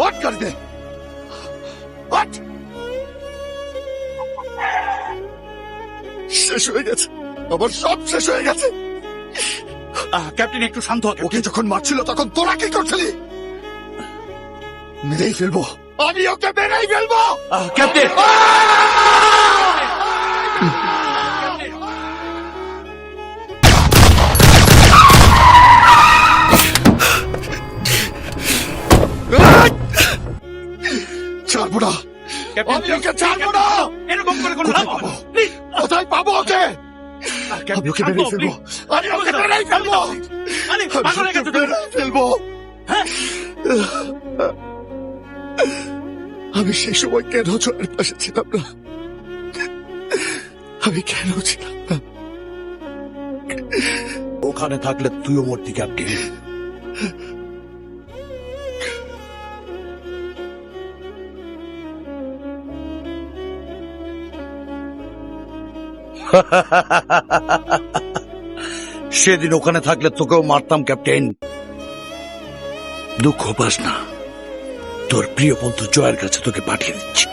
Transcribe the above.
ওঠ গাড়িতে, ওঠ। শেষ হয়ে গেছে, আমার সব শেষ হয়ে গেছে। ক্যাপ্টেন একটু শান্ত হোক। ওকে যখন মারছিল তখন তোরা কি করছিলি? মেরেই ফেলবো, আমি ওকে মেরেই ফেলবো। ক্যাপ্টেন ছাড়বো না, আমি ওকে ছাড়বো না। এরকম করে কোনো কোথায় পাবো? কোথায় পাবো ওকে? আমি ওকে মেরেই ফেলবো, আমি ওকে মেরেই ফেলবো, আমি ওকে মেরেই ফেলবো। আমি সেই সময় কেন জয়ের পাশে ছিলাম না? আমি কেন ছিলাম না? ওখানে থাকলে তুইও মরতি ক্যাপ্টেন। সেদিন ওখানে থাকলে তোকেও মারতাম ক্যাপ্টেন। দুঃখ পাস না, তোর প্রিয় বন্ধু জয়ের কাছে তোকে পাঠিয়ে দিচ্ছি।